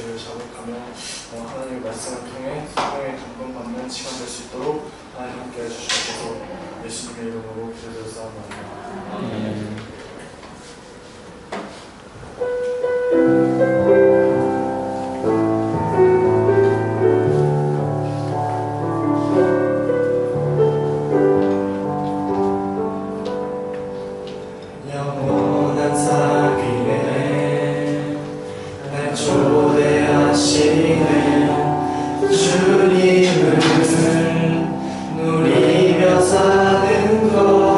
주를 자극하며 하나님의 말씀을 통해 성령의 감동받는 시간 될 수 있도록 하나님 함께 해주시옵소서. 예수님의 이름으로 기도드렸사옵나이다. 주님을 누리며 사는 것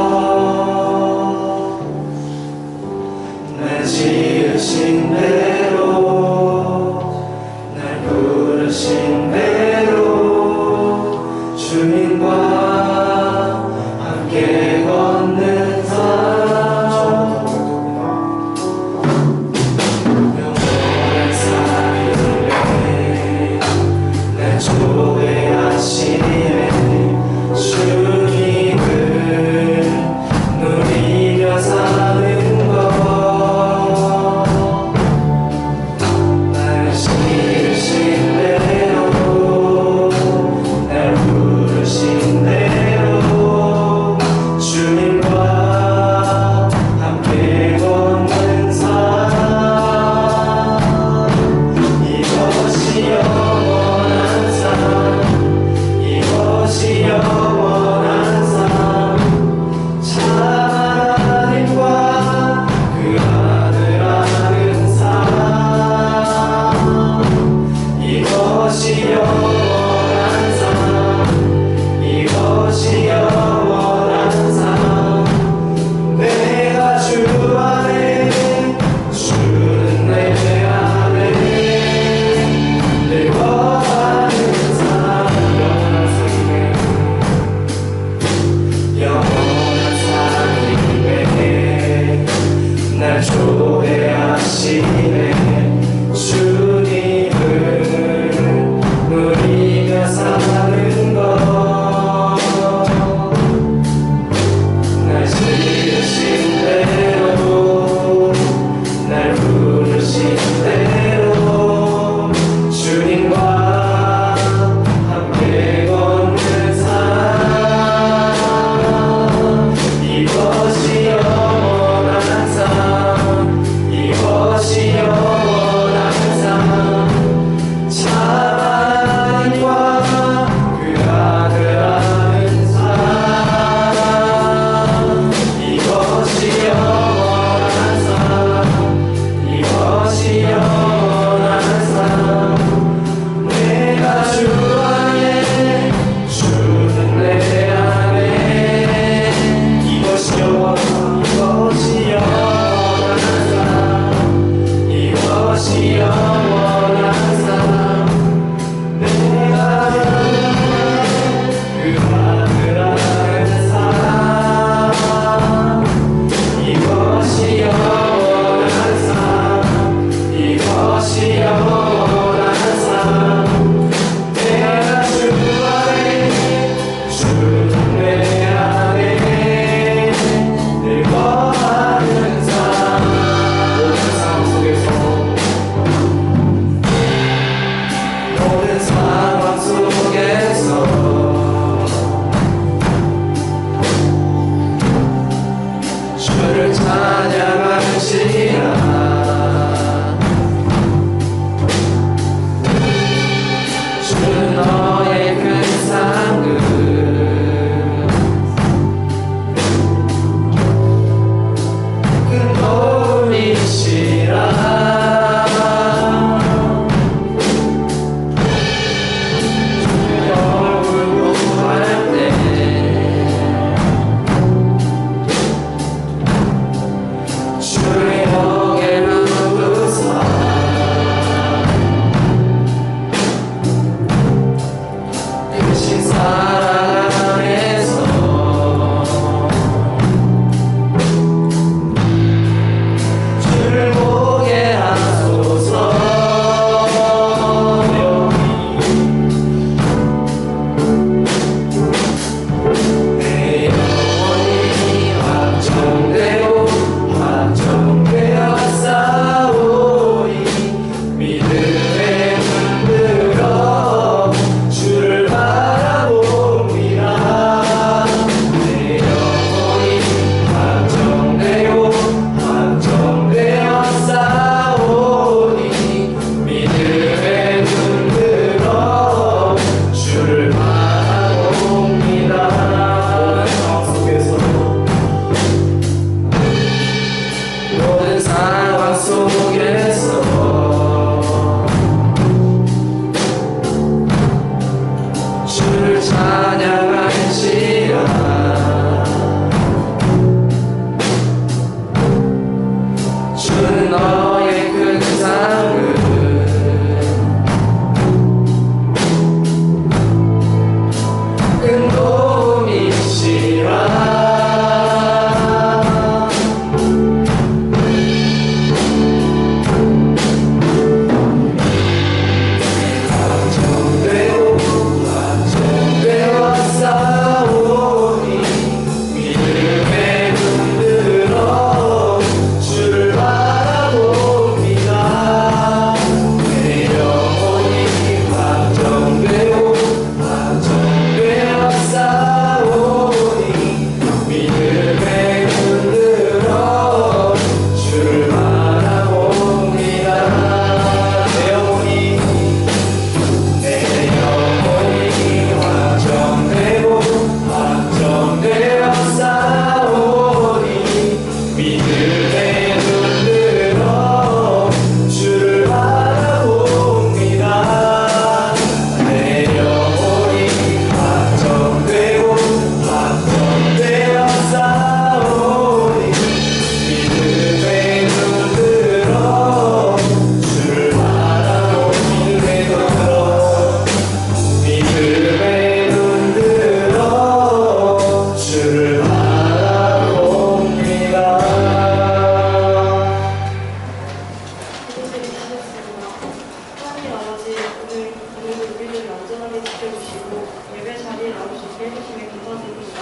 해주시면 감사드립니다.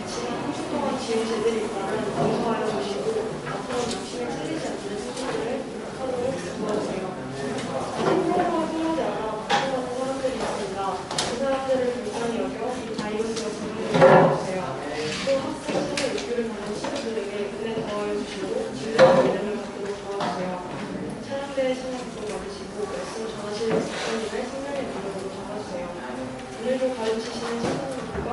지난 한 주 동안 지은 죄들이 있다면 용서하여 주시고 앞으로 욕심에 찔리지 않는 스스로를 하도록 도와주세요. 생명과 통하지 않아 고통하는 사람들이 있습니다. 그 사람들을 불쌍히 여겨 이 바이러스가 전염되게 도와주세요. 또 학생 신의 육교를 받는 친구들에게 은혜 더하여 주시고 진리의 믿음을 갖도록 도와주세요. 찬양대의 신의 복을 받으시고 말씀 전하시는 집사님의 생명의 능력으로 전하주세요. 오늘도 가르치시는 신사님들과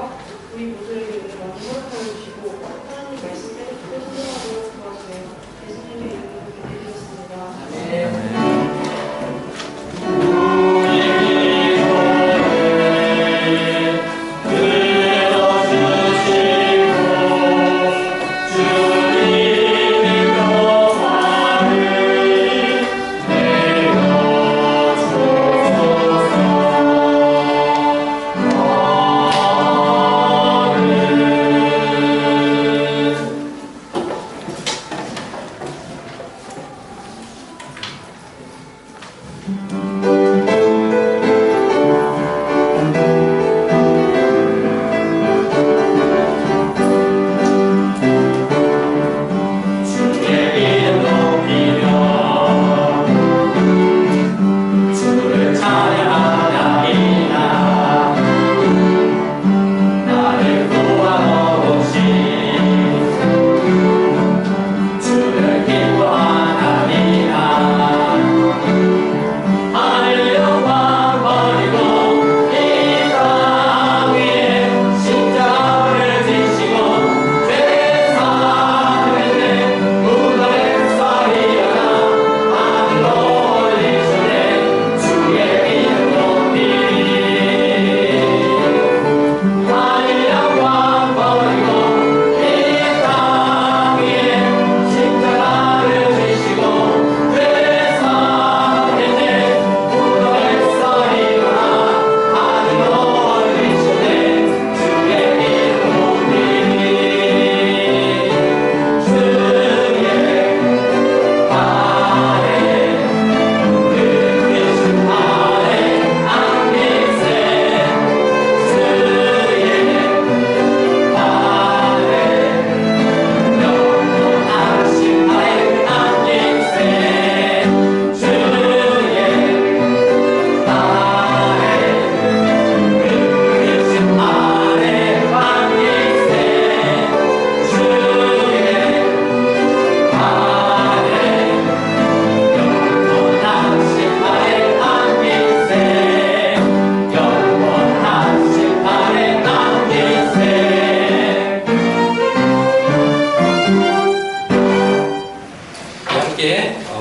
우리 모두에게 은혜 많이 허락하여 주시고 하나님 말씀대로 순종하도록 도와주세요. 예수님의 이름으로 기도드렸습니다.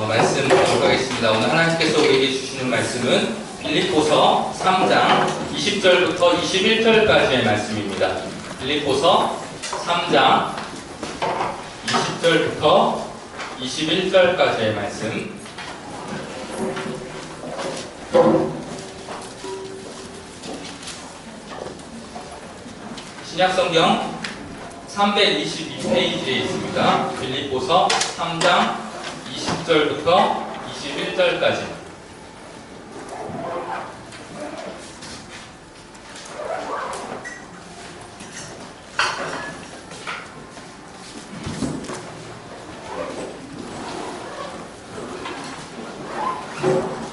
말씀 보도록 하겠습니다. 오늘 하나님께서 우리에게 주시는 말씀은 빌립보서 3장 20절부터 21절까지의 말씀입니다. 빌립보서 3장 20절부터 21절까지의 말씀. 신약성경 322페이지에 있습니다. 빌립보서 3장 20절부터 21절까지.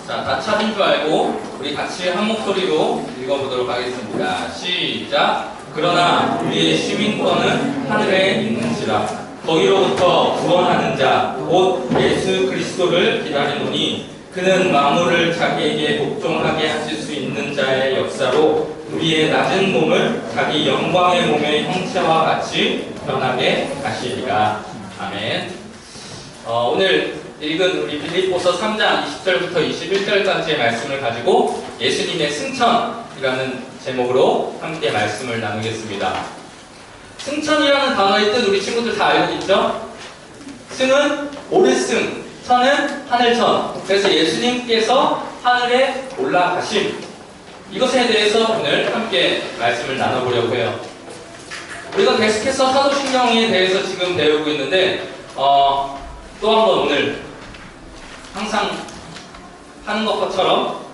자, 다 찾은 줄 알고 우리 같이 한 목소리로 읽어보도록 하겠습니다. 시작! 그러나 우리의 시민권은 하늘에 있는지라 거기로부터 구원하는 자 곧 예수 그리스도를 기다리노니 그는 만물을 자기에게 복종하게 하실 수 있는 자의 역사로 우리의 낮은 몸을 자기 영광의 몸의 형체와 같이 변하게 하시리라. 아멘. 오늘 읽은 우리 빌립보서 3장 20절부터 21절까지의 말씀을 가지고 예수님의 승천이라는 제목으로 함께 말씀을 나누겠습니다. 승천이라는 단어의 뜻 우리 친구들 다 알고 있죠? 승은 오르승, 천은 하늘천. 그래서 예수님께서 하늘에 올라가심. 이것에 대해서 오늘 함께 말씀을 나눠보려고 해요. 우리가 계속해서 사도신경에 대해서 지금 배우고 있는데 또 한 번 오늘 항상 하는 것처럼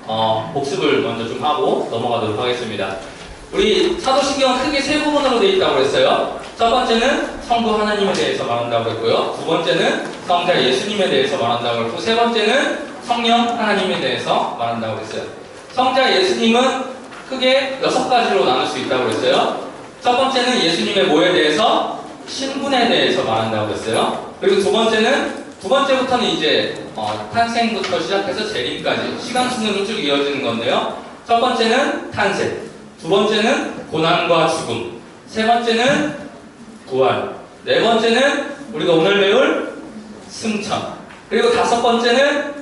복습을 먼저 좀 하고 넘어가도록 하겠습니다. 우리 사도신경은 크게 세 부분으로 되어 있다고 그랬어요. 첫 번째는 성부 하나님에 대해서 말한다고 했고요. 두 번째는 성자 예수님에 대해서 말한다고 했고, 세 번째는 성령 하나님에 대해서 말한다고 했어요. 성자 예수님은 크게 6가지로 나눌 수 있다고 그랬어요. 첫 번째는 예수님의 뭐에 대해서? 신분에 대해서 말한다고 했어요. 그리고 두 번째부터는 이제 탄생부터 시작해서 재림까지 시간 순으로 쭉 이어지는 건데요. 첫 번째는 탄생, 두 번째는 고난과 죽음, 세 번째는 부활, 네 번째는 우리가 오늘 배울 승천, 그리고 다섯 번째는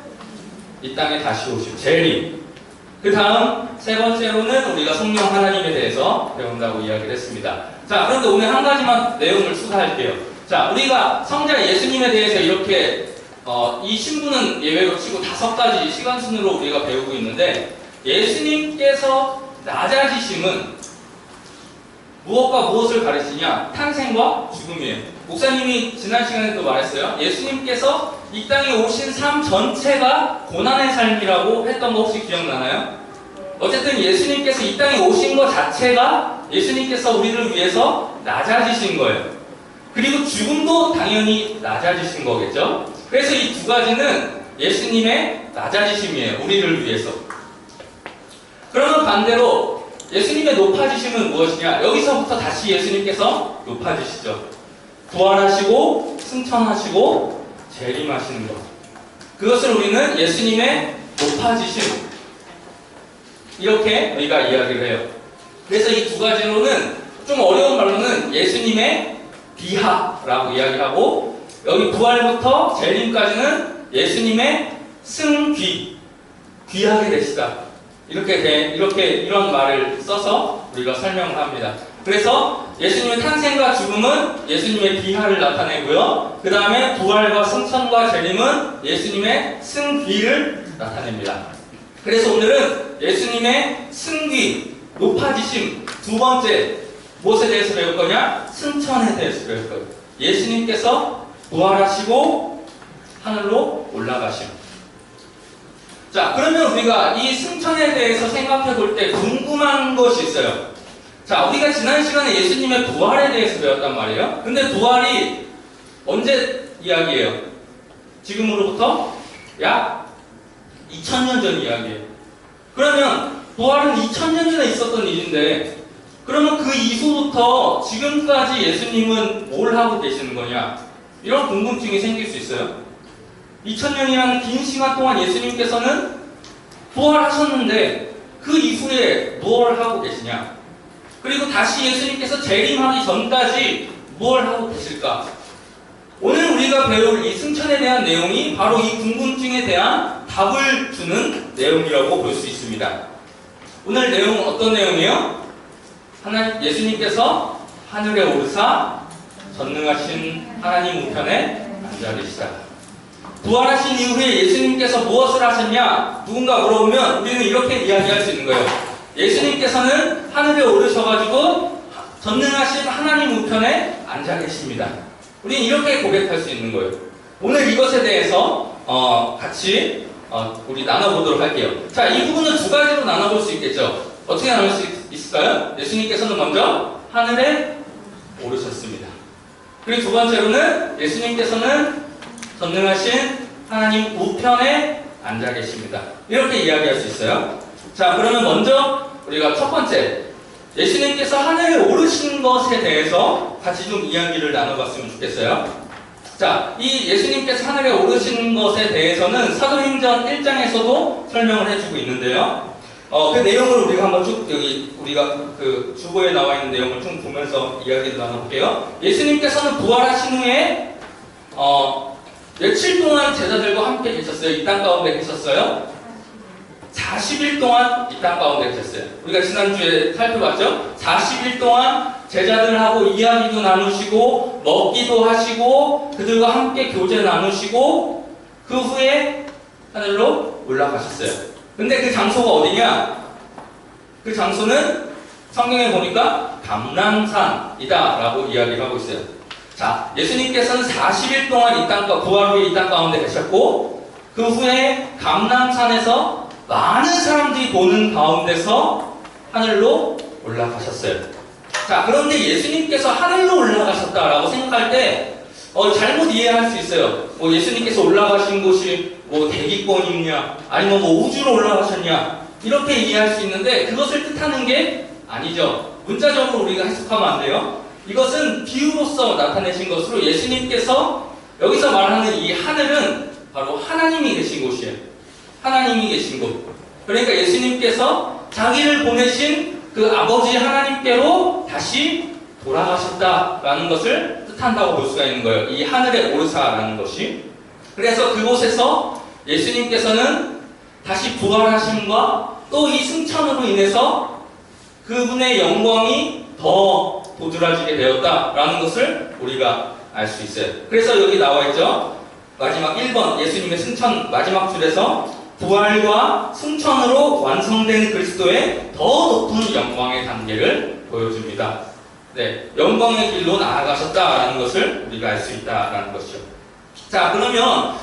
이 땅에 다시 오실 재림. 그 다음 세 번째로는 우리가 성령 하나님에 대해서 배운다고 이야기를 했습니다. 자, 그런데 오늘 한 가지만 내용을 추가할게요. 자, 우리가 성자 예수님에 대해서 이렇게 이 신분은 예외로 치고 5가지 시간 순으로 우리가 배우고 있는데, 예수님께서 낮아지심은 무엇과 무엇을 가르치냐? 탄생과 죽음이에요. 목사님이 지난 시간에도 말했어요. 예수님께서 이 땅에 오신 삶 전체가 고난의 삶이라고 했던 거 혹시 기억나나요? 어쨌든 예수님께서 이 땅에 오신 것 자체가 예수님께서 우리를 위해서 낮아지신 거예요. 그리고 죽음도 당연히 낮아지신 거겠죠? 그래서 이 두 가지는 예수님의 낮아지심이에요. 우리를 위해서. 그러면 반대로 예수님의 높아지심은 무엇이냐? 여기서부터 다시 예수님께서 높아지시죠. 부활하시고 승천하시고 재림하시는 것. 그것을 우리는 예수님의 높아지심, 이렇게 우리가 이야기를 해요. 그래서 이 두 가지로는 좀 어려운 말로는 예수님의 비하라고 이야기하고, 여기 부활부터 재림까지는 예수님의 승귀, 귀하게 되시다. 이런 말을 써서 우리가 설명을 합니다. 그래서 예수님의 탄생과 죽음은 예수님의 비하를 나타내고요. 그 다음에 부활과 승천과 재림은 예수님의 승귀를 나타냅니다. 그래서 오늘은 예수님의 승귀, 높아지심, 두 번째 무엇에 대해서 배울 거냐? 승천에 대해서 배울 거예요. 예수님께서 부활하시고 하늘로 올라가심. 자, 그러면 우리가 이 승천에 대해서 생각해 볼 때 궁금한 것이 있어요. 자, 우리가 지난 시간에 예수님의 부활에 대해서 배웠단 말이에요. 근데 부활이 언제 이야기예요? 지금으로부터 약 2000년 전 이야기예요. 그러면 부활은 2000년 전에 있었던 일인데, 그러면 그 이후부터 지금까지 예수님은 뭘 하고 계시는 거냐? 이런 궁금증이 생길 수 있어요. 2000년이라는 긴 시간 동안 예수님께서는 부활하셨는데 그 이후에 뭘 하고 계시냐? 그리고 다시 예수님께서 재림하기 전까지 뭘 하고 계실까? 오늘 우리가 배울 이 승천에 대한 내용이 바로 이 궁금증에 대한 답을 주는 내용이라고 볼 수 있습니다. 오늘 내용은 어떤 내용이에요? 예수님께서 하늘에 오르사 전능하신 하나님 우편에 앉아 계시다. 부활하신 이후에 예수님께서 무엇을 하셨냐? 누군가 물어보면 우리는 이렇게 이야기할 수 있는 거예요. 예수님께서는 하늘에 오르셔가지고 전능하신 하나님 우편에 앉아 계십니다. 우리는 이렇게 고백할 수 있는 거예요. 오늘 이것에 대해서 같이 우리 나눠보도록 할게요. 자, 이 부분은 두 가지로 나눠볼 수 있겠죠. 어떻게 나눌 수 있을까요? 예수님께서는 먼저 하늘에 오르셨습니다. 그리고 두 번째로는 예수님께서는 전능하신 하나님 우편에 앉아 계십니다. 이렇게 이야기할 수 있어요. 자, 그러면 먼저 우리가 첫 번째, 예수님께서 하늘에 오르신 것에 대해서 같이 좀 이야기를 나눠봤으면 좋겠어요. 자, 이 예수님께서 하늘에 오르신 것에 대해서는 사도행전 1장에서도 설명을 해주고 있는데요. 그 내용을 우리가 한번 쭉 여기 우리가 그 주보에 나와 있는 내용을 좀 보면서 이야기를 나눠볼게요. 예수님께서는 부활하신 후에 며칠 동안 제자들과 함께 계셨어요? 이 땅 가운데 계셨어요? 40일 동안 이 땅 가운데 계셨어요. 우리가 지난주에 살펴봤죠? 40일 동안 제자들하고 이야기도 나누시고 먹기도 하시고 그들과 함께 교제 나누시고 그 후에 하늘로 올라가셨어요. 근데 그 장소가 어디냐? 그 장소는 성경에 보니까 감람산이다 라고 이야기를 하고 있어요. 자, 예수님께서는 40일 동안 부활 후에 이 땅 가운데 계셨고 그 후에 감람산에서 많은 사람들이 보는 가운데서 하늘로 올라가셨어요. 자, 그런데 예수님께서 하늘로 올라가셨다라고 생각할 때 잘못 이해할 수 있어요. 뭐 예수님께서 올라가신 곳이 뭐 대기권이냐, 아니면 뭐 우주로 올라가셨냐, 이렇게 이해할 수 있는데 그것을 뜻하는 게 아니죠. 문자적으로 우리가 해석하면 안 돼요. 이것은 비유로서 나타내신 것으로 예수님께서 여기서 말하는 이 하늘은 바로 하나님이 계신 곳이에요. 하나님이 계신 곳. 그러니까 예수님께서 자기를 보내신 그 아버지 하나님께로 다시 돌아가셨다라는 것을 뜻한다고 볼 수가 있는 거예요. 이 하늘에 오르사라는 것이. 그래서 그곳에서 예수님께서는 다시 부활하심과 또 이 승천으로 인해서 그분의 영광이 더 도드라지게 되었다라는 것을 우리가 알 수 있어요. 그래서 여기 나와 있죠. 마지막 1번 예수님의 승천 마지막 줄에서 부활과 승천으로 완성된 그리스도의 더 높은 영광의 단계를 보여줍니다. 네, 영광의 길로 나아가셨다라는 것을 우리가 알 수 있다라는 것이죠. 자, 그러면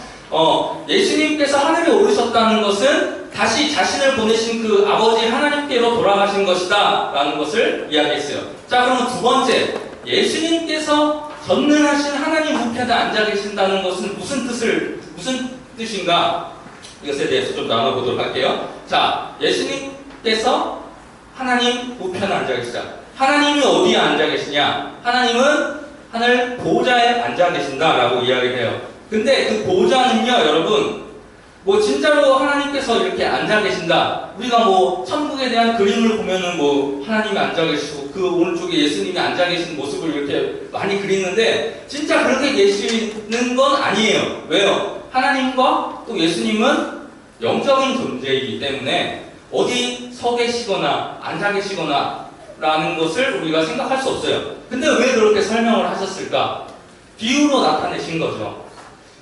예수님께서 하늘에 오르셨다는 것은 다시 자신을 보내신 그 아버지 하나님께로 돌아가신 것이다 라는 것을 이야기했어요. 자, 그러면 두 번째, 예수님께서 전능하신 하나님 우편에 앉아 계신다는 것은 무슨 뜻인가? 이것에 대해서 좀 나눠보도록 할게요. 자, 예수님께서 하나님 우편에 앉아 계시다. 하나님이 어디에 앉아 계시냐? 하나님은 하늘 보좌에 앉아 계신다라고 이야기를 해요. 근데 그 보좌는요, 여러분, 뭐 진짜로 하나님께서 이렇게 앉아 계신다. 우리가 뭐 천국에 대한 그림을 보면은 뭐 하나님이 앉아 계시고 그 오른쪽에 예수님이 앉아 계신 모습을 이렇게 많이 그리는데 진짜 그렇게 계시는 건 아니에요. 왜요? 하나님과 또 예수님은 영적인 존재이기 때문에 어디 서 계시거나 앉아 계시거나 라는 것을 우리가 생각할 수 없어요. 근데 왜 그렇게 설명을 하셨을까? 비유로 나타내신 거죠.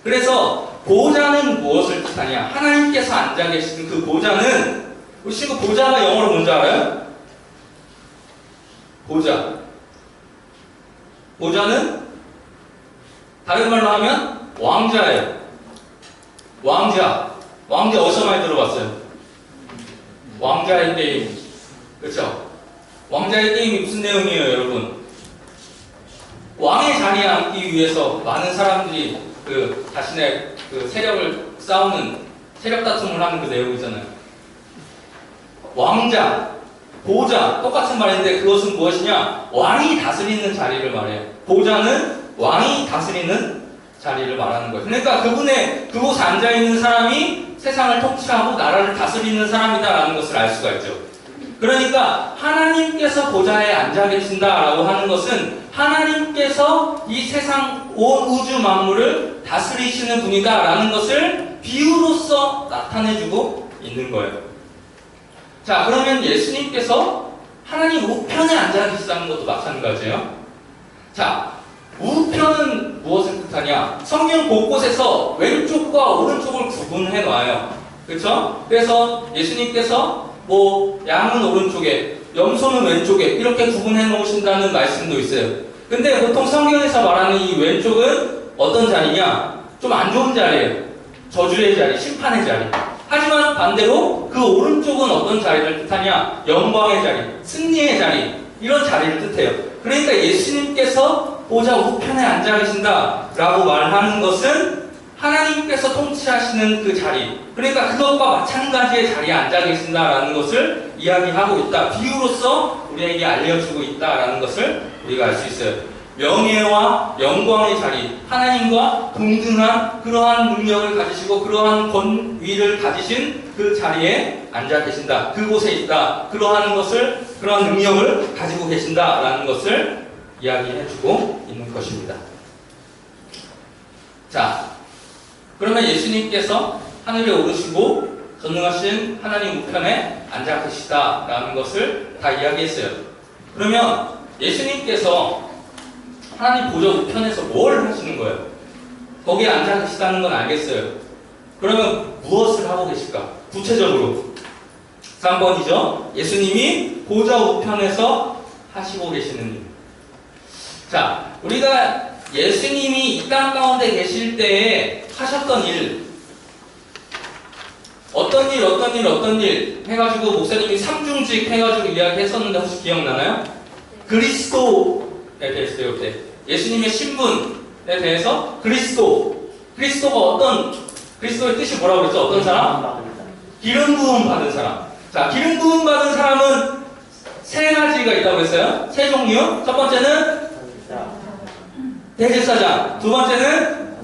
그래서 보좌는 무엇을 뜻하냐? 하나님께서 앉아 계신 그 보좌는, 우리 친구 보좌가 영어로 뭔지 알아요? 보좌. 보좌는 다른 말로 하면 왕자예요. 왕자. 왕자 어디서 많이 들어봤어요? 왕자의 게임. 그렇죠? 왕자의 게임이 무슨 내용이에요, 여러분? 왕의 자리에 앉기 위해서 많은 사람들이 그 자신의 그 세력을 싸우는 세력 다툼을 하는 그 내용이잖아요. 왕자, 보좌 똑같은 말인데 그것은 무엇이냐? 왕이 다스리는 자리를 말해요. 보좌는 왕이 다스리는 자리를 말하는 거예요. 그러니까 그곳에 앉아 있는 사람이 세상을 통치하고 나라를 다스리는 사람이다라는 것을 알 수가 있죠. 그러니까 하나님께서 보좌에 앉아 계신다라고 하는 것은 하나님께서 이 세상 온 우주 만물을 다스리시는 분이다라는 것을 비유로서 나타내주고 있는 거예요. 자, 그러면 예수님께서 하나님 우편에 앉아 계시다는 것도 마찬가지예요. 자, 우편은 무엇을 뜻하냐? 성경 곳곳에서 왼쪽과 오른쪽을 구분해 놔요. 그렇죠? 그래서 예수님께서 뭐 양은 오른쪽에, 염소는 왼쪽에 이렇게 구분해 놓으신다는 말씀도 있어요. 근데 보통 성경에서 말하는 이 왼쪽은 어떤 자리냐? 좀 안 좋은 자리예요. 저주의 자리, 심판의 자리. 하지만 반대로 그 오른쪽은 어떤 자리를 뜻하냐? 영광의 자리, 승리의 자리, 이런 자리를 뜻해요. 그러니까 예수님께서 보좌 우편에 앉아 계신다라고 말하는 것은 하나님께서 통치하시는 그 자리, 그러니까 그것과 마찬가지의 자리에 앉아 계신다라는 것을 이야기하고 있다. 비유로서 우리에게 알려주고 있다라는 것을 우리가 알 수 있어요. 명예와 영광의 자리, 하나님과 동등한 그러한 능력을 가지시고 그러한 권위를 가지신 그 자리에 앉아 계신다. 그곳에 있다. 그러한 능력을 가지고 계신다라는 것을 이야기해주고 있는 것입니다. 자, 그러면 예수님께서 하늘에 오르시고 전능하신 하나님 우편에 앉아 계시다라는 것을 다 이야기했어요. 그러면 예수님께서 하나님 보좌 우편에서 뭘 하시는 거예요? 거기에 앉아 계시다는 건 알겠어요. 그러면 무엇을 하고 계실까? 구체적으로 3번이죠. 예수님이 보좌 우편에서 하시고 계시는 일. 자, 우리가 예수님이 이 땅 가운데 계실 때에 하셨던 일, 어떤 일 해가지고 목사님이 삼중직 해가지고 이야기했었는데 혹시 기억나나요? 그리스도에 대해서 배울 때 예수님의 신분에 대해서 그리스도가 그리스도의 뜻이 뭐라고 그랬죠? 어떤 사람? 기름 부음 받은 사람. 자, 기름 부음 받은 사람은 세 가지가 있다고 했어요. 세 종류. 첫 번째는 대제사장, 두 번째는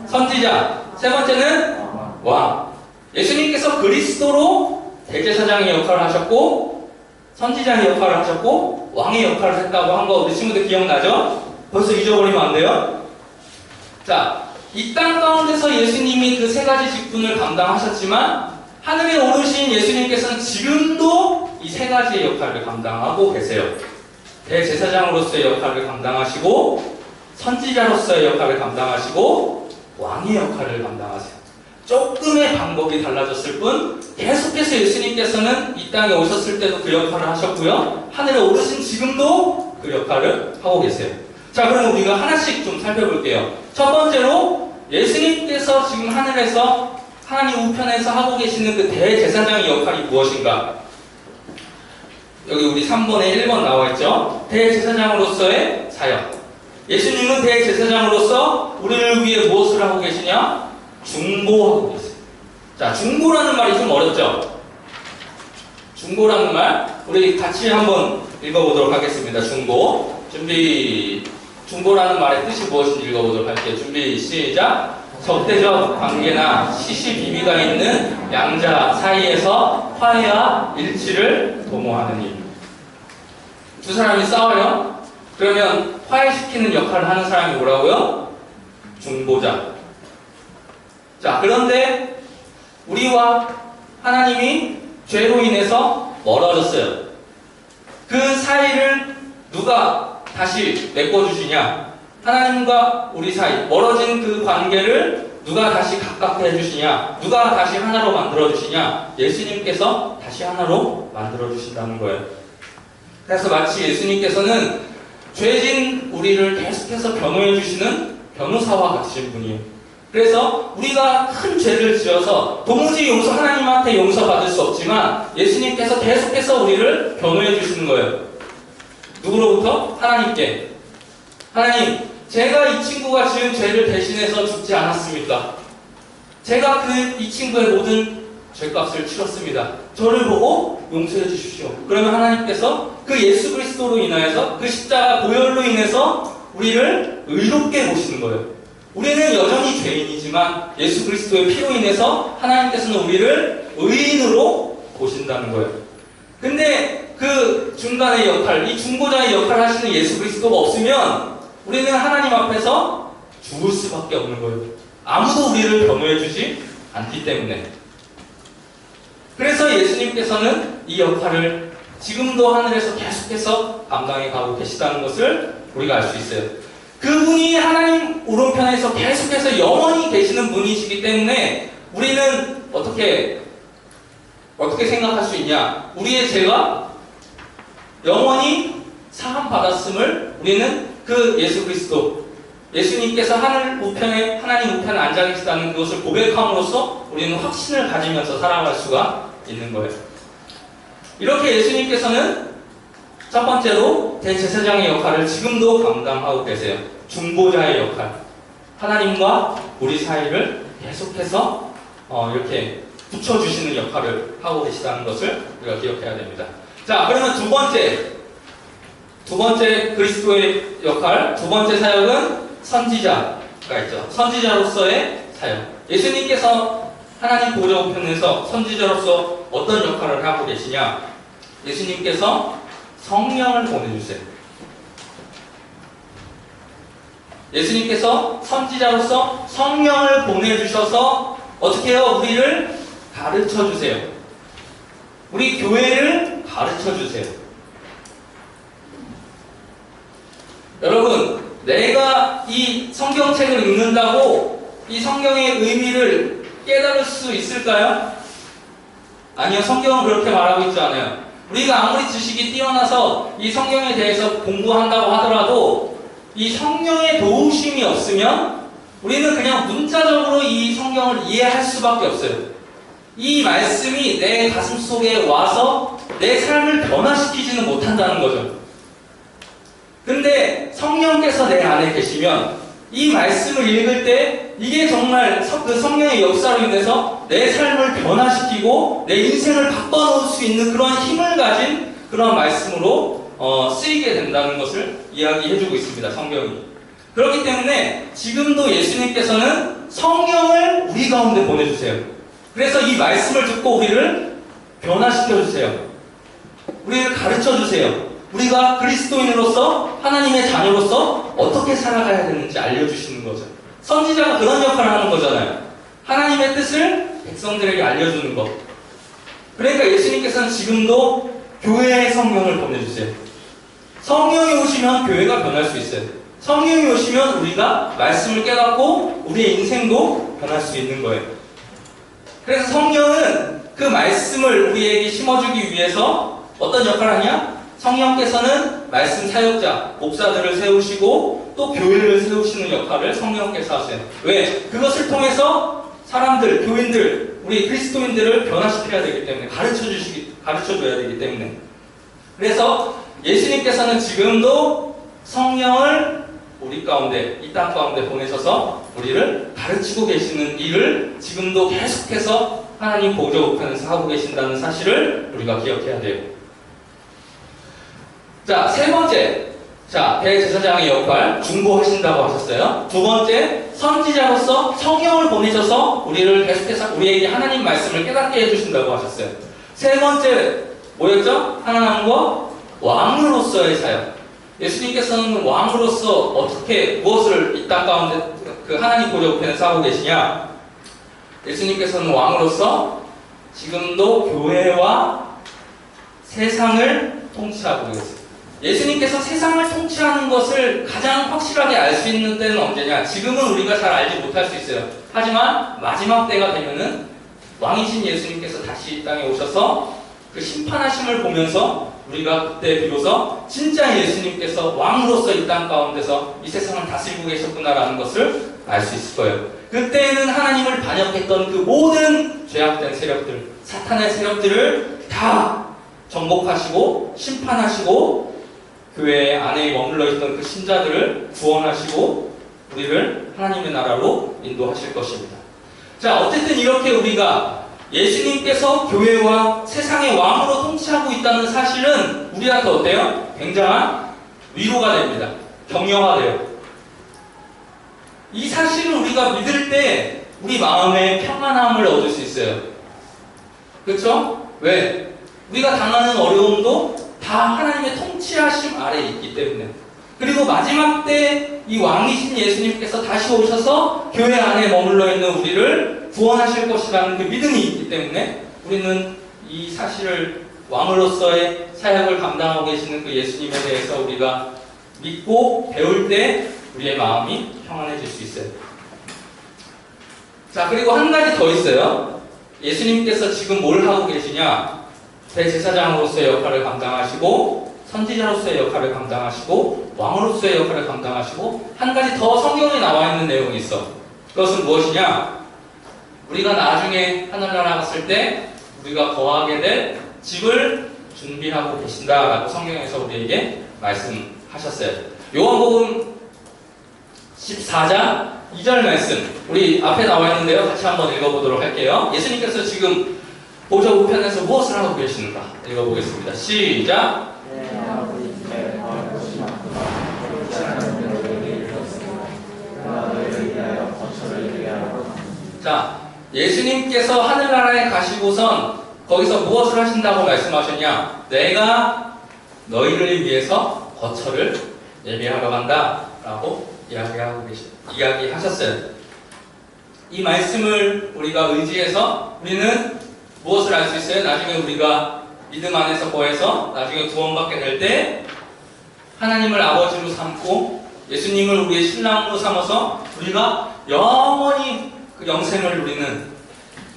선지자, 세 번째는 왕. 예수님께서 그리스도로 대제사장의 역할을 하셨고 선지자의 역할을 하셨고 왕의 역할을 했다고 한 거 우리 친구들 기억나죠? 벌써 잊어버리면 안 돼요. 자, 이 땅 가운데서 예수님이 그 세 가지 직분을 감당하셨지만 하늘에 오르신 예수님께서는 지금도 이 세 가지의 역할을 감당하고 계세요. 대제사장으로서의 역할을 감당하시고 선지자로서의 역할을 감당하시고 왕의 역할을 감당하세요. 조금의 방법이 달라졌을 뿐 계속해서 예수님께서는 이 땅에 오셨을 때도 그 역할을 하셨고요. 하늘에 오르신 지금도 그 역할을 하고 계세요. 자, 그럼 우리가 하나씩 좀 살펴볼게요. 첫 번째로 예수님께서 지금 하늘에서 하나님 우편에서 하고 계시는 그 대제사장의 역할이 무엇인가? 여기 우리 3번에 1번 나와 있죠. 대제사장으로서의 사역. 예수님은 대제사장으로서 우리를 위해 무엇을 하고 계시냐? 중보하고 계세요. 자, 중보라는 말이 좀 어렵죠? 중보라는 말 우리 같이 한번 읽어보도록 하겠습니다. 중보라는 말의 뜻이 무엇인지 읽어보도록 할게요. 준비, 시작. 적대적 관계나 시시비비가 있는 양자 사이에서 화해와 일치를 도모하는 일. 두 사람이 싸워요. 그러면 화해시키는 역할을 하는 사람이 뭐라고요? 중보자. 자, 그런데 우리와 하나님이 죄로 인해서 멀어졌어요. 그 사이를 누가 다시 메꿔주시냐? 하나님과 우리 사이 멀어진 그 관계를 누가 다시 가깝게 해주시냐? 누가 다시 하나로 만들어주시냐? 예수님께서 다시 하나로 만들어주신다는 거예요. 그래서 마치 예수님께서는 죄진 우리를 계속해서 변호해주시는 변호사와 같으신 분이에요. 그래서 우리가 큰 죄를 지어서 도무지 하나님한테 용서받을 수 없지만 예수님께서 계속해서 우리를 변호해 주시는 거예요. 누구로부터? 하나님께. 하나님, 제가 이 친구가 지은 죄를 대신해서 죽지 않았습니까? 제가 이 친구의 모든 죄값을 치렀습니다. 저를 보고 용서해 주십시오. 그러면 하나님께서 그 예수 그리스도로 인하여서 그 십자가 보혈로 인해서 우리를 의롭게 보시는 거예요. 우리는 여전히 죄인이지만 예수 그리스도의 피로 인해서 하나님께서는 우리를 의인으로 보신다는 거예요. 근데 그 중간의 역할, 이 중보자의 역할을 하시는 예수 그리스도가 없으면 우리는 하나님 앞에서 죽을 수밖에 없는 거예요. 아무도 우리를 변호해 주지 않기 때문에. 그래서 예수님께서는 이 역할을 지금도 하늘에서 계속해서 감당해 가고 계시다는 것을 우리가 알 수 있어요. 그분이 하나님 오른편에서 계속해서 영원히 계시는 분이시기 때문에 우리는 어떻게 생각할 수 있냐? 우리의 죄가 영원히 사함 받았음을 우리는 그 예수 그리스도, 예수님께서 하나님 우편에 앉아 계시다는 그것을 고백함으로써 우리는 확신을 가지면서 살아갈 수가 있는 거예요. 이렇게 예수님께서는 첫 번째로 대제사장의 역할을 지금도 감당하고 계세요. 중보자의 역할. 하나님과 우리 사이를 계속해서 이렇게 붙여주시는 역할을 하고 계시다는 것을 우리가 기억해야 됩니다. 자, 그러면 두 번째 그리스도의 역할, 두 번째 사역은 선지자가 있죠. 선지자로서의 사역. 예수님께서 하나님 보좌 우편에서 선지자로서 어떤 역할을 하고 계시냐? 예수님께서 성령을 보내주세요. 예수님께서 선지자로서 성령을 보내주셔서 어떻게 해요? 우리를 가르쳐주세요. 우리 교회를 가르쳐주세요. 여러분, 내가 이 성경책을 읽는다고 이 성경의 의미를 깨달을 수 있을까요? 아니요, 성경은 그렇게 말하고 있지 않아요. 우리가 아무리 지식이 뛰어나서 이 성경에 대해서 공부한다고 하더라도 이 성령의 도우심이 없으면 우리는 그냥 문자적으로 이 성경을 이해할 수밖에 없어요. 이 말씀이 내 가슴 속에 와서 내 삶을 변화시키지는 못한다는 거죠. 근데 성령께서 내 안에 계시면 이 말씀을 읽을 때 이게 정말 그 성령의 역사로 인해서 내 삶을 변화시키고 내 인생을 바꿔놓을 수 있는 그런 힘을 가진 그런 말씀으로 쓰이게 된다는 것을 이야기해주고 있습니다. 성경이. 그렇기 때문에 지금도 예수님께서는 성령을 우리 가운데 보내주세요. 그래서 이 말씀을 듣고 우리를 변화시켜주세요. 우리를 가르쳐주세요. 우리가 그리스도인으로서 하나님의 자녀로서 어떻게 살아가야 되는지 알려주시는 거죠. 선지자가 그런 역할을 하는 거잖아요. 하나님의 뜻을 백성들에게 알려주는 것. 그러니까 예수님께서는 지금도 교회의 성령을 보내주세요. 성령이 오시면 교회가 변할 수 있어요. 성령이 오시면 우리가 말씀을 깨닫고 우리의 인생도 변할 수 있는 거예요. 그래서 성령은 그 말씀을 우리에게 심어주기 위해서 어떤 역할을 하냐? 성령께서는 말씀 사역자, 목사들을 세우시고 또 교회를 세우시는 역할을 성령께서 하세요. 왜? 그것을 통해서 사람들, 교인들, 우리 그리스도인들을 변화시켜야 되기 때문에 가르쳐줘야 되기 때문에. 그래서 예수님께서는 지금도 성령을 우리 가운데, 이 땅 가운데 보내셔서 우리를 가르치고 계시는 일을 지금도 계속해서 하나님 보좌 우편에서 하고 계신다는 사실을 우리가 기억해야 돼요. 자, 세 번째. 자, 대제사장의 역할, 중보하신다고 하셨어요. 두 번째, 선지자로서 성령을 보내셔서 우리를 계속해서 우리에게 하나님 말씀을 깨닫게 해주신다고 하셨어요. 세 번째, 뭐였죠? 하나님과 왕으로서의 사역. 예수님께서는 왕으로서 어떻게, 무엇을 이 땅 가운데 그 하나님 보좌 우편에서 하고 계시냐? 예수님께서는 왕으로서 지금도 교회와 세상을 통치하고 계세요. 예수님께서 세상을 통치하는 것을 가장 확실하게 알 수 있는 때는 언제냐? 지금은 우리가 잘 알지 못할 수 있어요. 하지만 마지막 때가 되면은 왕이신 예수님께서 다시 이 땅에 오셔서 그 심판하심을 보면서 우리가 그때 비로소 진짜 예수님께서 왕으로서 이 땅 가운데서 이 세상을 다스리고 계셨구나라는 것을 알 수 있을 거예요. 그때는 하나님을 반역했던 그 모든 죄악된 세력들, 사탄의 세력들을 다 정복하시고 심판하시고 교회 안에 머물러 있던 그 신자들을 구원하시고 우리를 하나님의 나라로 인도하실 것입니다. 자, 어쨌든 이렇게 우리가 예수님께서 교회와 세상의 왕으로 통치하고 있다는 사실은 우리한테 어때요? 굉장한 위로가 됩니다. 격려가 돼요. 이 사실을 우리가 믿을 때 우리 마음에 평안함을 얻을 수 있어요. 그렇죠? 왜? 우리가 당하는 어려움도 다 하나님의 통치하심 아래에 있기 때문에. 그리고 마지막 때 이 왕이신 예수님께서 다시 오셔서 교회 안에 머물러 있는 우리를 구원하실 것이라는 그 믿음이 있기 때문에 우리는 이 사실을 왕으로서의 사역을 감당하고 계시는 그 예수님에 대해서 우리가 믿고 배울 때 우리의 마음이 평안해질 수 있어요. 자, 그리고 한 가지 더 있어요. 예수님께서 지금 뭘 하고 계시냐? 대제사장으로서의 역할을 감당하시고 선지자로서의 역할을 감당하시고 왕으로서의 역할을 감당하시고 한 가지 더 성경에 나와 있는 내용이 있어. 그것은 무엇이냐? 우리가 나중에 하늘나라 갔을 때 우리가 거하게 될 집을 준비하고 계신다라고 성경에서 우리에게 말씀하셨어요. 요한복음 14장 2절 말씀 우리 앞에 나와 있는데요. 같이 한번 읽어보도록 할게요. 예수님께서 지금 보좌 우편에서 무엇을 하고 계시는가 읽어보겠습니다. 시작. 자, 예수님께서 하늘나라에 가시고선 거기서 무엇을 하신다고 말씀하셨냐? 내가 너희를 위해서 거처를 예비하러 간다 라고 이야기하셨어요. 이 말씀을 우리가 의지해서 우리는 무엇을 알 수 있어요? 나중에 우리가 믿음 안에서 거해서 나중에 구원받게 될 때 하나님을 아버지로 삼고 예수님을 우리의 신랑으로 삼아서 우리가 영원히 그 영생을 누리는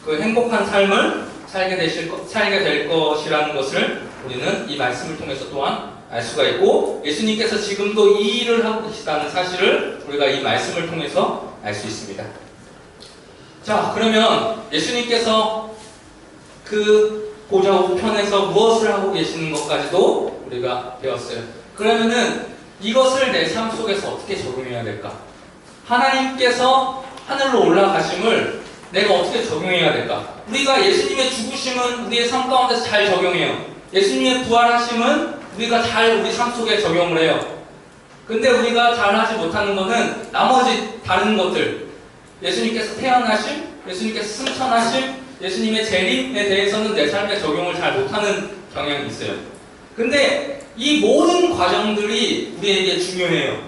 그 행복한 삶을 살게 될 것이라는 것을 우리는 이 말씀을 통해서 또한 알 수가 있고 예수님께서 지금도 이 일을 하고 계시다는 사실을 우리가 이 말씀을 통해서 알 수 있습니다. 자, 그러면 예수님께서 그 보좌 우편에서 무엇을 하고 계시는 것까지도 우리가 배웠어요. 그러면은 이것을 내 삶 속에서 어떻게 적용해야 될까? 하나님께서 하늘로 올라가심을 내가 어떻게 적용해야 될까? 우리가 예수님의 죽으심은 우리의 삶 가운데서 잘 적용해요. 예수님의 부활하심은 우리가 잘 우리 삶 속에 적용을 해요. 근데 우리가 잘 하지 못하는 것은 나머지 다른 것들, 예수님께서 태어나심, 예수님께서 승천하심, 예수님의 재림에 대해서는 내 삶에 적용을 잘 못하는 경향이 있어요. 근데 이 모든 과정들이 우리에게 중요해요.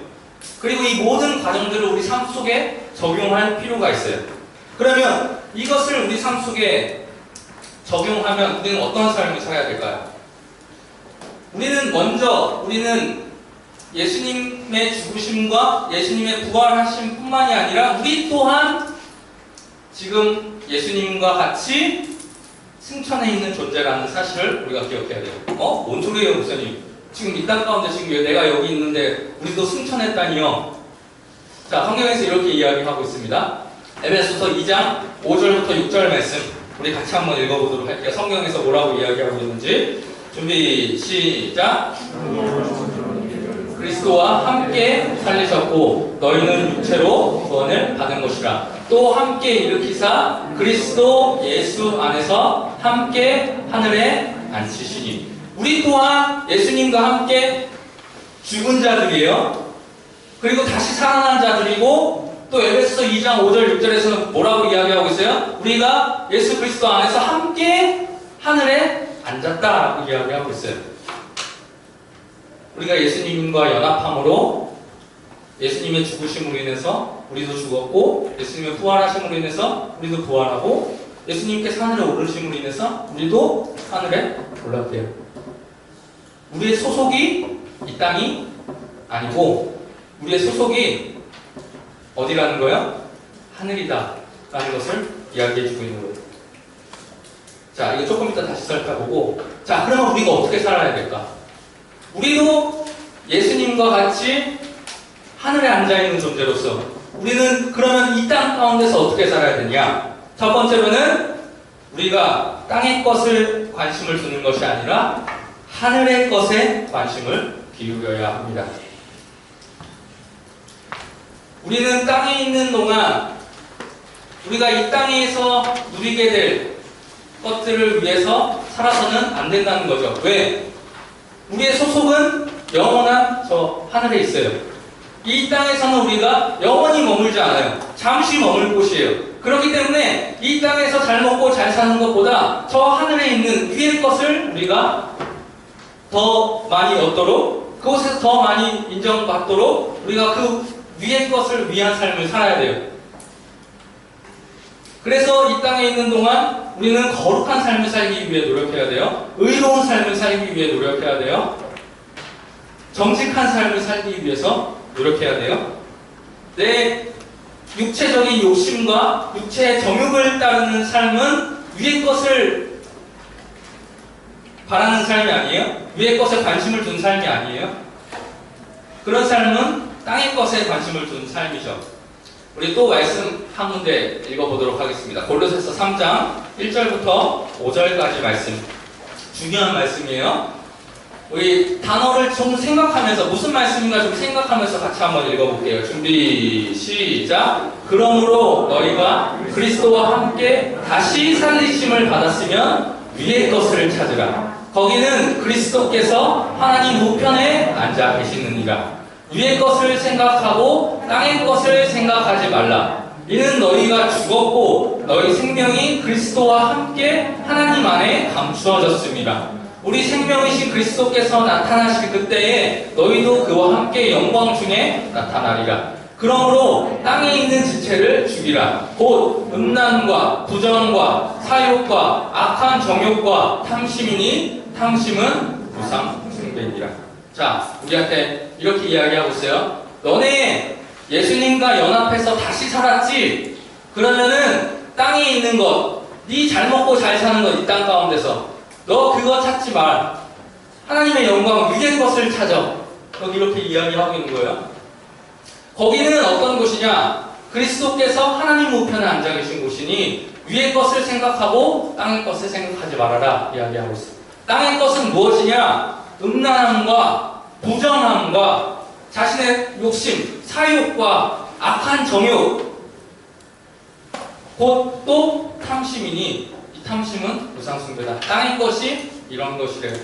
그리고 이 모든 과정들을 우리 삶 속에 적용할 필요가 있어요. 그러면 이것을 우리 삶 속에 적용하면 우리는 어떤 삶을 살아야 될까요? 우리는 예수님의 죽으심과 예수님의 부활하심 뿐만이 아니라 우리 또한 지금 예수님과 같이 승천해 있는 존재라는 사실을 우리가 기억해야 돼요. 뭔 소리예요, 목사님? 지금 이 땅 가운데 지금 왜 내가 여기 있는데 우리도 승천했다니요? 자, 성경에서 이렇게 이야기하고 있습니다. 에베소서 2장 5절부터 6절 말씀 우리 같이 한번 읽어보도록 할게요. 성경에서 뭐라고 이야기하고 있는지. 준비, 시작. 그리스도와 함께 살리셨고 너희는 육체로 구원을 받은 것이라. 또 함께 일으키사 그리스도 예수 안에서 함께 하늘에 앉히시니. 우리 또한 예수님과 함께 죽은 자들이에요. 그리고 다시 살아난 자들이고, 또 에베소서 2장 5절 6절에서는 뭐라고 이야기하고 있어요? 우리가 예수 그리스도 안에서 함께 하늘에 앉았다라고 이야기하고 있어요. 우리가 예수님과 연합함으로 예수님의 죽으심으로 인해서 우리도 죽었고, 예수님의 부활하심으로 인해서 우리도 부활하고, 예수님께서 하늘에 오르심으로 인해서 우리도 하늘에 올랐대요. 우리의 소속이 이 땅이 아니고 우리의 소속이 어디라는 거예요? 하늘이다 라는 것을 이야기해주고 있는 거예요. 자, 이거 조금 이따 다시 살펴보고, 자, 그러면 우리가 어떻게 살아야 될까? 우리도 예수님과 같이 하늘에 앉아있는 존재로서 우리는 그러면 이 땅 가운데서 어떻게 살아야 되냐? 첫 번째로는 우리가 땅의 것을 관심을 두는 것이 아니라 하늘의 것에 관심을 기울여야 합니다. 우리는 땅에 있는 동안 우리가 이 땅에서 누리게 될 것들을 위해서 살아서는 안 된다는 거죠. 왜? 우리의 소속은 영원한 저 하늘에 있어요. 이 땅에서는 우리가 영원히 머물지 않아요. 잠시 머물 곳이에요. 그렇기 때문에 이 땅에서 잘 먹고 잘 사는 것보다 저 하늘에 있는 위의 것을 우리가 더 많이 얻도록, 그곳에서 더 많이 인정받도록 우리가 그 위의 것을 위한 삶을 살아야 돼요. 그래서 이 땅에 있는 동안 우리는 거룩한 삶을 살기 위해 노력해야 돼요. 의로운 삶을 살기 위해 노력해야 돼요. 정직한 삶을 살기 위해서 노력해야 돼요. 내 육체적인 욕심과 육체의 정욕을 따르는 삶은 위의 것을 바라는 삶이 아니에요. 위의 것에 관심을 둔 삶이 아니에요. 그런 삶은 땅의 것에 관심을 둔 삶이죠. 우리 또 말씀 한 문제 읽어보도록 하겠습니다. 골로새서 3장 1절부터 5절까지 말씀. 중요한 말씀이에요. 우리 단어를 좀 생각하면서 무슨 말씀인가 좀 생각하면서 같이 한번 읽어볼게요. 준비, 시작. 그러므로 너희가 그리스도와 함께 다시 살리심을 받았으면 위의 것을 찾으라. 거기는 그리스도께서 하나님 우편에 앉아 계시느니라. 위의 것을 생각하고 땅의 것을 생각하지 말라. 이는 너희가 죽었고 너희 생명이 그리스도와 함께 하나님 안에 감추어졌습니다. 우리 생명이신 그리스도께서 나타나실 그때에 너희도 그와 함께 영광 중에 나타나리라. 그러므로 땅에 있는 지체를 죽이라. 곧 음란과 부정과 사욕과 악한 정욕과 탐심이니 탐심은 무상 숭배니라. 자, 우리한테 이렇게 이야기하고 있어요. 너네 예수님과 연합해서 다시 살았지? 그러면은 땅에 있는 것, 네 잘 먹고 잘 사는 것, 이 땅 가운데서 너 그거 찾지 말. 하나님의 영광 위의 것을 찾아. 여기 이렇게 이야기하고 있는 거예요. 거기는 어떤 곳이냐? 그리스도께서 하나님 우편에 앉아 계신 곳이니 위의 것을 생각하고 땅의 것을 생각하지 말아라 이야기하고 있어요. 땅의 것은 무엇이냐? 음란함과 부정함과 자신의 욕심, 사욕과 악한 정욕, 곧 또 탐심이니 이 탐심은 우상숭배다. 땅의 것이 이런 것이래요.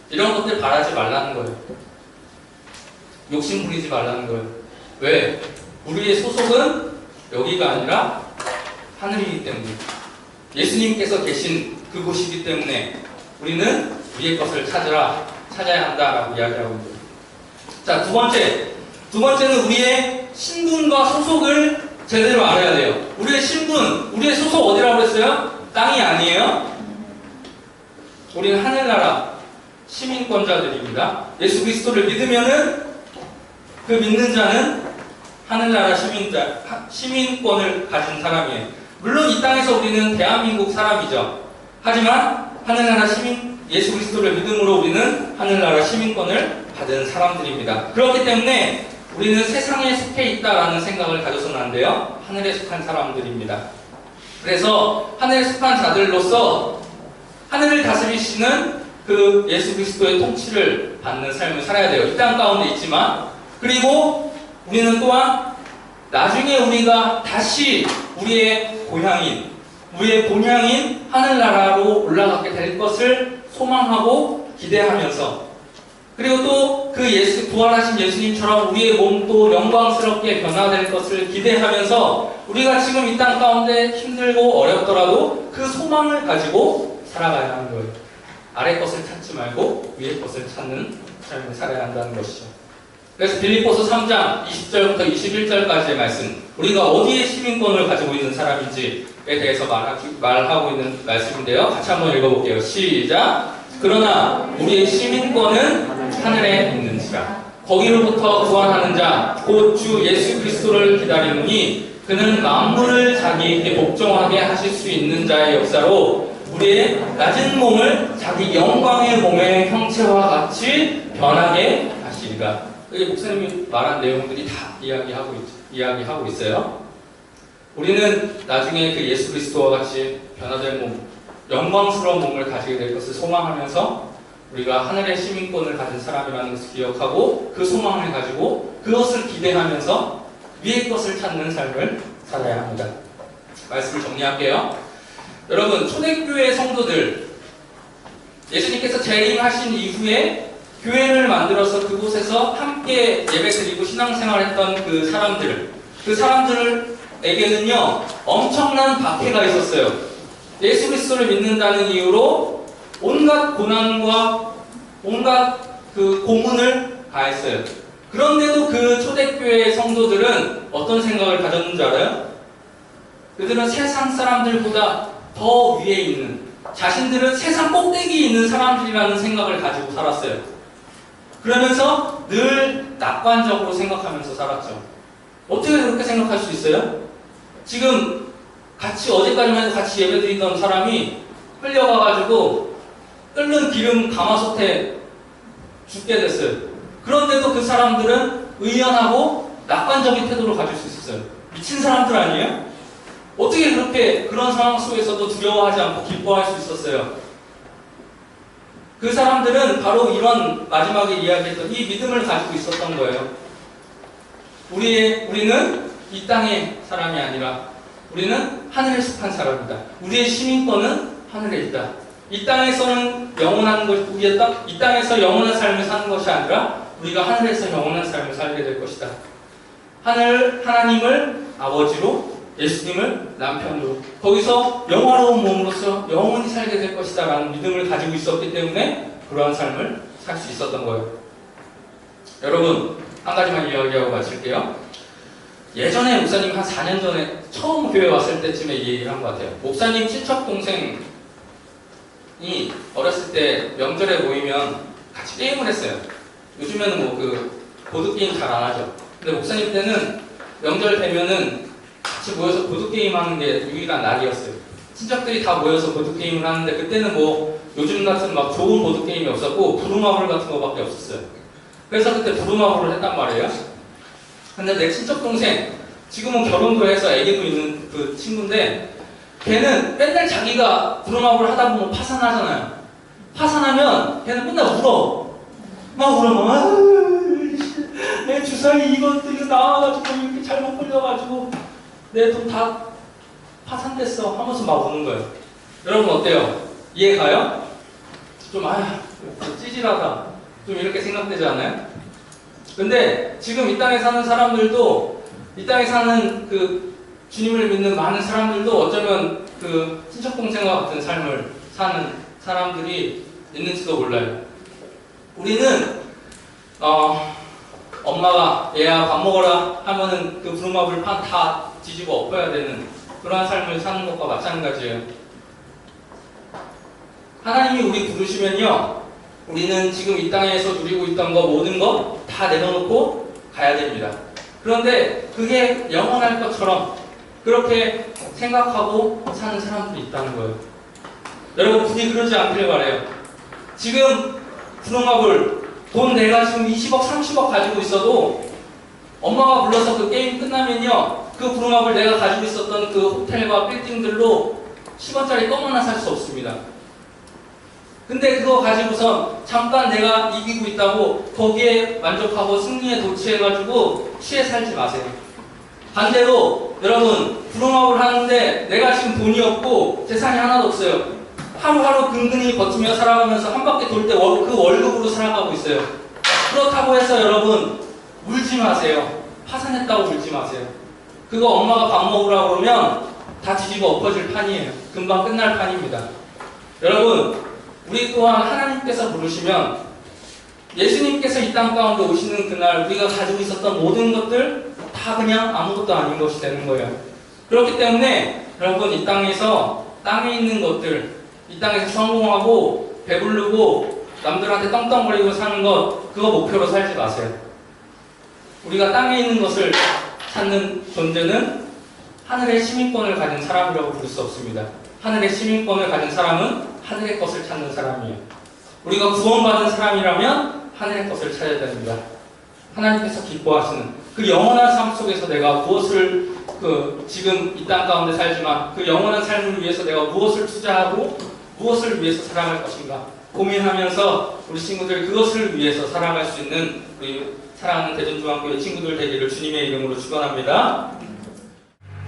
이런 것들 바라지 말라는 거예요. 욕심 부리지 말라는 거예요. 왜? 우리의 소속은 여기가 아니라 하늘이기 때문에, 예수님께서 계신 그곳이기 때문에 우리는 위의 것을 찾아야 한다라고 이야기하고 있습니다. 자, 두 번째는 우리의 신분과 소속을 제대로 알아야 돼요. 우리의 신분, 우리의 소속 어디라고 그랬어요? 땅이 아니에요. 우리는 하늘나라 시민권자들입니다. 예수 그리스도를 믿으면은 그 믿는 자는 하늘나라 시민권을 가진 사람이에요. 물론 이 땅에서 우리는 대한민국 사람이죠. 하지만 하늘나라 예수 그리스도를 믿음으로 우리는 하늘나라 시민권을 받은 사람들입니다. 그렇기 때문에 우리는 세상에 속해 있다라는 생각을 가져서는 안 돼요. 하늘에 속한 사람들입니다. 그래서 하늘에 속한 자들로서 하늘을 다스리시는 그 예수 그리스도의 통치를 받는 삶을 살아야 돼요. 이 땅 가운데 있지만, 그리고 우리는 또한 나중에 우리가 다시 우리의 고향인, 우리의 본향인 하늘나라로 올라가게 될 것을 소망하고 기대하면서, 그리고 또 그 부활하신 예수님처럼 우리의 몸도 영광스럽게 변화될 것을 기대하면서 우리가 지금 이 땅 가운데 힘들고 어렵더라도 그 소망을 가지고 살아가야 하는 거예요. 아래 것을 찾지 말고 위의 것을 찾는 삶을 살아야 한다는 것이죠. 그래서 빌립보서 3장 20절부터 21절까지의 말씀, 우리가 어디에 시민권을 가지고 있는 사람인지에 대해서 말하고 있는 말씀인데요. 같이 한번 읽어볼게요. 시작! 그러나 우리의 시민권은 하늘에 있는지라. 거기로부터 구원하는 자 곧 주 예수 그리스도를 기다리노니 그는 만물을 자기에게 복종하게 하실 수 있는 자의 역사로 우리의 낮은 몸을 자기 영광의 몸의 형체와 같이 변하게 하시리라. 여기 목사님이 말한 내용들이 다 이야기하고 있어요. 우리는 나중에 그 예수 그리스도와 같이 변화된 몸, 영광스러운 몸을 가지게 될 것을 소망하면서 우리가 하늘의 시민권을 가진 사람이라는 것을 기억하고 그 소망을 가지고 그것을 기대하면서 위의 것을 찾는 삶을 살아야 합니다. 말씀을 정리할게요. 여러분, 초대교회 성도들, 예수님께서 재림하신 이후에 교회를 만들어서 그곳에서 함께 예배드리고 신앙생활했던 그 사람들에게는요 엄청난 박해가 있었어요. 예수 그리스도를 믿는다는 이유로 온갖 고난과 온갖 그 고문을 가했어요. 그런데도 그 초대교회 성도들은 어떤 생각을 가졌는지 알아요? 그들은 세상 사람들보다 더 위에 있는, 자신들은 세상 꼭대기에 있는 사람들이라는 생각을 가지고 살았어요. 그러면서 늘 낙관적으로 생각하면서 살았죠. 어떻게 그렇게 생각할 수 있어요? 지금 어제까지만 해도 같이 예배드리던 사람이 흘려가가지고 끓는 기름 가마솥에 죽게 됐어요. 그런데도 그 사람들은 의연하고 낙관적인 태도를 가질 수 있었어요. 미친 사람들 아니에요? 어떻게 그런 상황 속에서도 두려워하지 않고 기뻐할 수 있었어요? 그 사람들은 바로 이런 마지막에 이야기했던 이 믿음을 가지고 있었던 거예요. 우리는 이 땅의 사람이 아니라 우리는 하늘에 속한 사람이다. 우리의 시민권은 하늘에 있다. 이 땅에서는 이 땅에서 영원한 삶을 사는 것이 아니라 우리가 하늘에서 영원한 삶을 살게 될 것이다. 하나님을 아버지로, 예수님을 남편으로, 거기서 영화로운 몸으로서 영원히 살게 될 것이다 라는 믿음을 가지고 있었기 때문에 그러한 삶을 살 수 있었던 거예요. 여러분, 한 가지만 이야기하고 마칠게요. 예전에 목사님 한 4년 전에 처음 교회 왔을 때쯤에 이 얘기를 한 것 같아요. 목사님 친척 동생이 어렸을 때 명절에 모이면 같이 게임을 했어요. 요즘에는 보드게임 잘 안 하죠. 근데 목사님 때는 명절 되면은 같이 모여서 보드게임 하는 게 유일한 날이었어요. 친척들이 다 모여서 보드게임을 하는데 그때는 요즘 같은 막 좋은 보드게임이 없었고 부루마블 같은 거밖에 없었어요. 그래서 그때 부루마블을 했단 말이에요. 근데 내 친척 동생, 지금은 결혼도 해서 애기도 있는 그 친구인데 걔는 맨날 자기가 브루마블 하다 보면 파산하잖아요. 파산하면 걔는 맨날 울어. 막 울어. 막 내 주사위 이거 나와가지고 이렇게 잘못 걸려가지고 내 돈 다 파산됐어 하면서 막 우는 거예요. 여러분 어때요? 이해 가요? 좀 찌질하다. 좀 이렇게 생각되지 않아요? 근데 지금 이 땅에 사는 사람들도, 이 땅에 사는 그 주님을 믿는 많은 사람들도 어쩌면 그 친척동생과 같은 삶을 사는 사람들이 있는지도 몰라요. 우리는 엄마가 얘야 밥 먹어라 하면은 그 부루마블 판 다 뒤집어 엎어야 되는 그러한 삶을 사는 것과 마찬가지예요. 하나님이 우리 부르시면요, 우리는 지금 이 땅에서 누리고 있던 거 모든 거 다 내려놓고 가야 됩니다. 그런데 그게 영원할 것처럼 그렇게 생각하고 사는 사람들이 있다는 거예요. 여러분 부디 그러지 않길 바라요. 지금 부루마블 돈 내가 지금 20억 30억 가지고 있어도 엄마가 불러서 그 게임 끝나면요, 그 부루마블 내가 가지고 있었던 그 호텔과 빌딩들로 10원짜리 껌 하나 살 수 없습니다. 근데 그거 가지고선 잠깐 내가 이기고 있다고 거기에 만족하고 승리에 도취해가지고 취해 살지 마세요. 반대로 여러분 부루마블 하는데 내가 지금 돈이 없고 재산이 하나도 없어요. 하루하루 근근히 버티며 살아가면서 한 바퀴 돌 때 그 월급으로 살아가고 있어요. 그렇다고 해서 여러분 울지 마세요. 파산했다고 울지 마세요. 그거 엄마가 밥 먹으라고 그러면 다 뒤집어 엎어질 판이에요. 금방 끝날 판입니다. 여러분 우리 또한 하나님께서 부르시면 예수님께서 이 땅 가운데 오시는 그날 우리가 가지고 있었던 모든 것들 다 그냥 아무것도 아닌 것이 되는 거예요. 그렇기 때문에 여러분 이 땅에서 땅에 있는 것들, 이 땅에서 성공하고 배부르고 남들한테 떵떵거리고 사는 것, 그거 목표로 살지 마세요. 우리가 땅에 있는 것을 찾는 존재는 하늘의 시민권을 가진 사람이라고 부를 수 없습니다. 하늘의 시민권을 가진 사람은 하늘의 것을 찾는 사람이에요. 우리가 구원받은 사람이라면 하늘의 것을 찾아야 됩니다. 하나님께서 기뻐하시는 그 영원한 삶 속에서 내가 무엇을 지금 이 땅 가운데 살지만 그 영원한 삶을 위해서 내가 무엇을 투자하고 무엇을 위해서 살아갈 것인가 고민하면서 우리 친구들 그것을 위해서 살아갈 수 있는 우리 사랑하는 대전중앙교회 친구들 되기를 주님의 이름으로 축원합니다.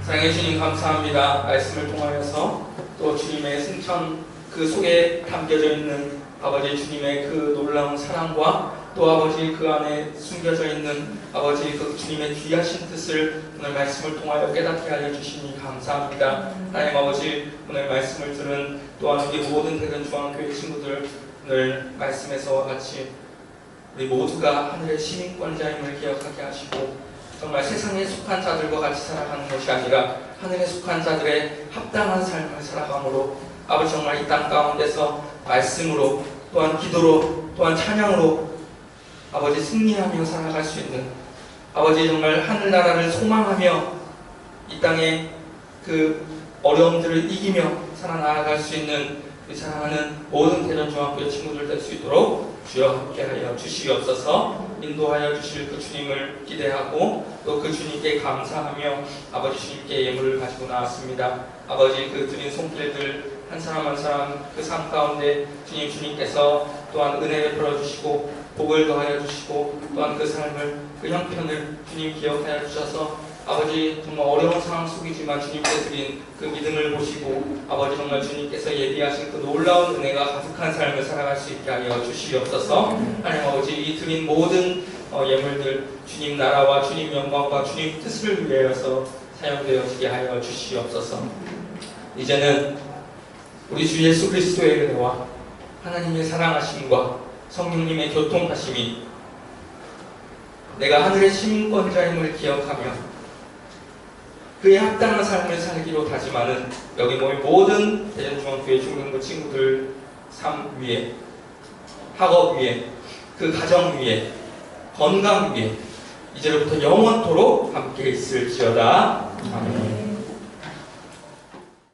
사랑해 주님 감사합니다. 말씀을 통하여서 또 주님의 승천 그 속에 담겨져 있는 아버지 주님의 그 놀라운 사랑과 또 아버지 그 안에 숨겨져 있는 아버지 그 주님의 귀하신 뜻을 오늘 말씀을 통하여 깨닫게 하여 주시니 감사합니다. 하나님 아버지 오늘 말씀을 들은 또한 우리 모든 대전중앙교회 친구들 오늘 말씀에서와 같이 우리 모두가 하늘의 시민권자임을 기억하게 하시고 정말 세상에 속한 자들과 같이 살아가는 것이 아니라 하늘에 속한 자들의 합당한 삶을 살아감으로 아버지 정말 이 땅 가운데서 말씀으로 또한 기도로 또한 찬양으로 아버지 승리하며 살아갈 수 있는 아버지 정말 하늘나라를 소망하며 이 땅의 그 어려움들을 이기며 살아나갈 수 있는 우리 사랑하는 모든 대전중앙교회 친구들 될 수 있도록 주여 함께하여 주시옵소서. 인도하여 주실 그 주님을 기대하고 또 그 주님께 감사하며 아버지 주님께 예물을 가지고 나왔습니다. 아버지 그 드린 손길들 한 사람 한 사람 그 삶 가운데 주님께서 또한 은혜를 베풀어주시고 복을 더하여 주시고 또한 그 삶을 그 형편을 주님 기억하여 주셔서 아버지 정말 어려운 상황 속이지만 주님께 드린 그 믿음을 보시고 아버지 정말 주님께서 예비하신 그 놀라운 은혜가 가득한 삶을 살아갈 수 있게 하여 주시옵소서. 하나님 아버지 이 드린 모든 예물들 주님 나라와 주님 영광과 주님 뜻을 위하여서 사용되어지게 하여 주시옵소서. 이제는 우리 주 예수 그리스도의 은혜와 하나님의 사랑하심과 성령님의 교통하심이 내가 하늘의 시민권자임을 기억하며 그에 합당한 삶을 살기로 다짐하는 여기 모인 모든 대전중앙교회 중등부 친구들 삶 위에 학업 위에 그 가정 위에 건강 위에 이제로부터 영원토록 함께 있을지어다.